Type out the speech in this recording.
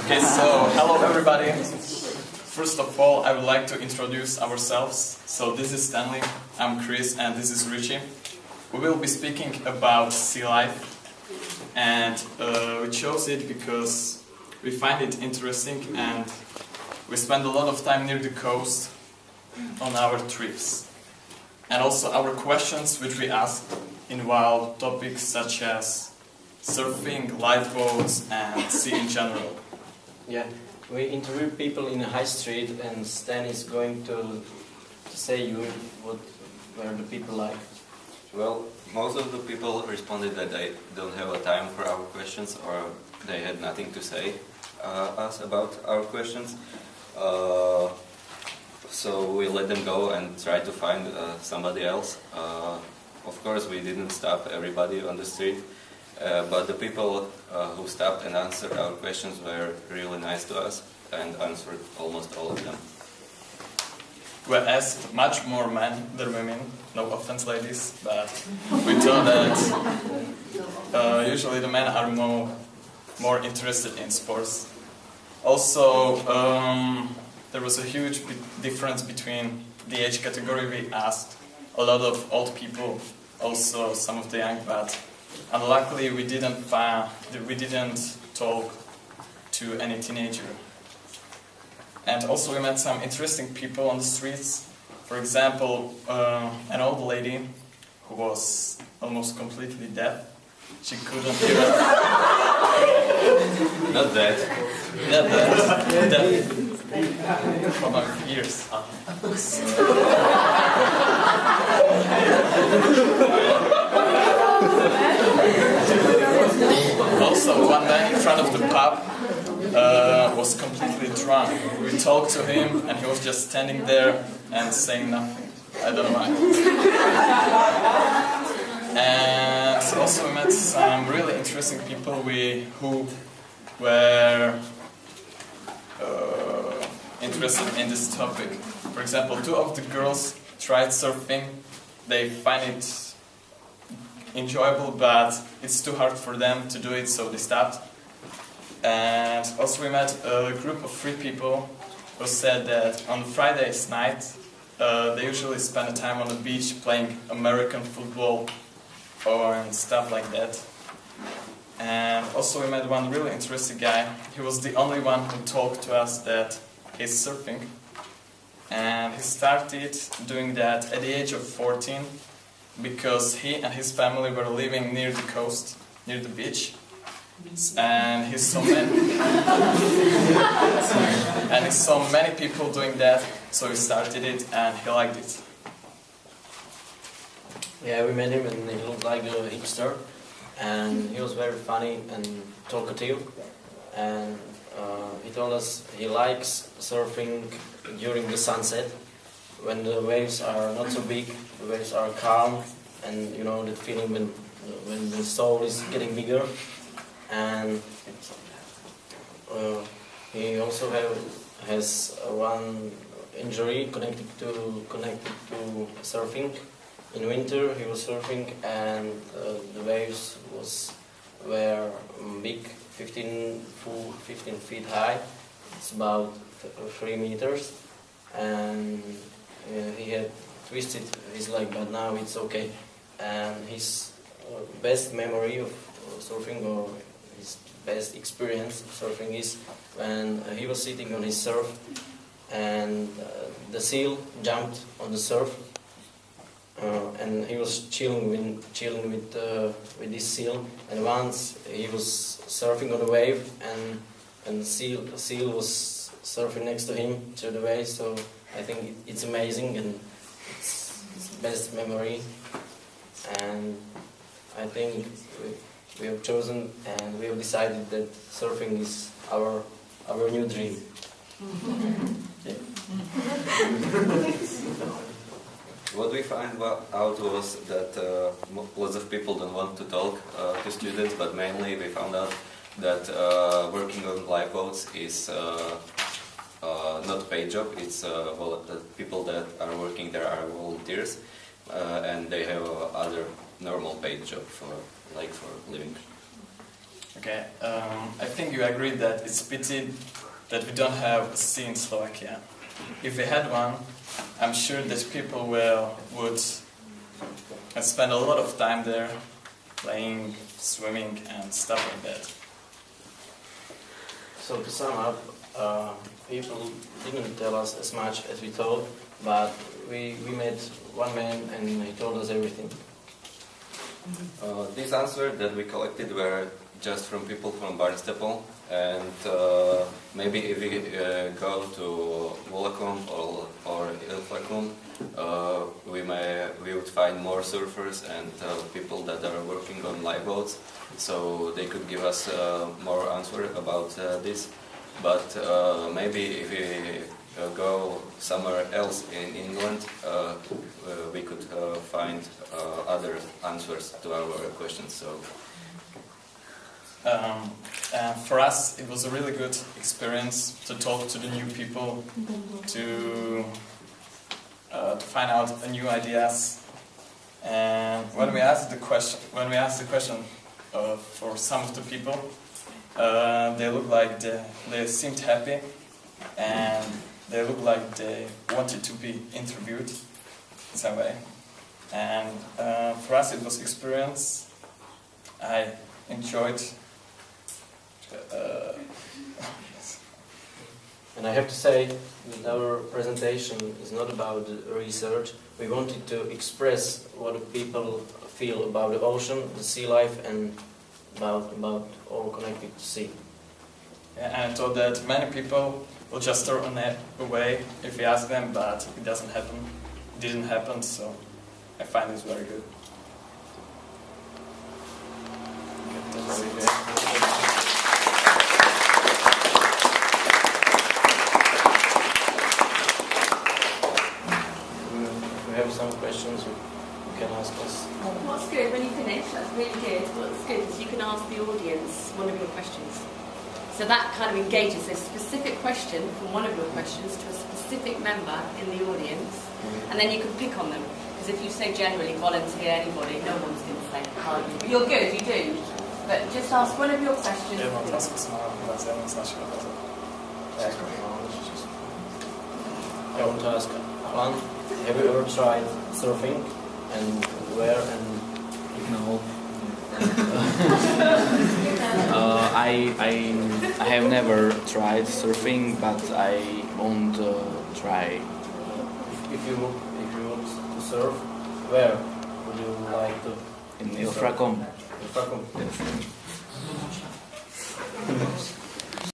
Okay, so hello everybody. First of all, I would like to introduce ourselves. So this is Stanley, I'm Chris, and this is Richie. We will be speaking about sea life, and we chose it because we find it interesting and we spend a lot of time near the coast on our trips. And also our questions which we ask involve topics such as surfing, lifeboats, and sea in general. Yeah, we interview people in the high street, and Stan is going to say you what were the people like. Well, most of the people responded that they don't have a time for our questions, or they had nothing to say us about our questions. So we let them go and try to find somebody else. Of course, we didn't stop everybody on the street. But the people who stopped and answered our questions were really nice to us and answered almost all of them. We asked much more men than women, no offense ladies, but we thought that usually the men are more interested in sports. Also, there was a huge difference between the age category. We asked a lot of old people, also some of the young, but unluckily, we didn't talk to any teenager. And also we met some interesting people on the streets. For example, an old lady who was almost completely deaf. She couldn't hear us. Not that. Not that. Deaf. For about years. Also, one man in front of the pub was completely drunk. We talked to him and he was just standing there and saying nothing. I don't know why. And also we met some really interesting people who were interested in this topic. For example, two of the girls tried surfing. They find it enjoyable, but it's too hard for them to do it, so they stopped. And also we met a group of 3 people who said that on Fridays night they usually spend time on the beach playing American football and stuff like that. And also we met one really interesting guy. He was the only one who talked to us that he's surfing, and he started doing that at the age of 14 because he and his family were living near the coast, near the beach, and he saw many people doing that, so he started it and he liked it. Yeah, we met him and he looked like a hipster, and he was very funny and talkative, and he told us he likes surfing during the sunset, when the waves are not so big, the waves are calm, and you know the feeling when the soul is getting bigger. And he also has one injury connected to surfing. In winter he was surfing and the waves were big, 15 feet high. It's about 3 meters, and he had twisted his leg, but now it's okay. And his best memory of surfing, or his best experience of surfing, is when he was sitting on his surf and the seal jumped on the surf, and he was chilling with this seal. And once he was surfing on a wave, and the seal was surfing next to him through the wave. So I think it's amazing, and it's best memory. And I think we have chosen and we have decided that surfing is our new dream. What we found out was that lots of people don't want to talk to students, but mainly we found out that working on lifeboats is not a paid job. It's the people that are working there are volunteers, and they have other normal paid job for living. Okay, I think you agree that it's pity that we don't have a sea in Slovakia. If we had one, I'm sure that people would spend a lot of time there playing, swimming and stuff like that. So to sum up, people didn't tell us as much as we thought, but we met one man and he told us everything. These answers that we collected were just from people from Barnstaple, and maybe if we go to Volacom or Ilfracom, we would find more surfers and people that are working on live boats, so they could give us more answer about this. But maybe if we go somewhere else in England, we could find other answers to our questions. So. For us, it was a really good experience to talk to the new people, to find out new ideas. And when we asked the question, for some of the people, they looked like they seemed happy, and they looked like they wanted to be interviewed in some way. And for us, it was experience. I enjoyed. And I have to say that our presentation is not about research. We wanted to express what people feel about the ocean, the sea life, and about all connected to sea. Yeah, and I thought that many people will just throw it away if we ask them, but it doesn't happen. It didn't happen, so I find this very good. We have some questions you can ask us. What's good when you finish? That's really good. What's good is you can ask the audience one of your questions. So that kind of engages a specific question from one of your questions to a specific member in the audience, and then you can pick on them. Because if you say generally volunteer anybody, no one's going to say how you. You're good, you do. But just ask one of your questions. I want to ask Alan, have you ever tried surfing, and where and No. I have never tried surfing, but I won't try. if you would to surf, where would you like to? In Ilfracom. Ilfracom. Yes.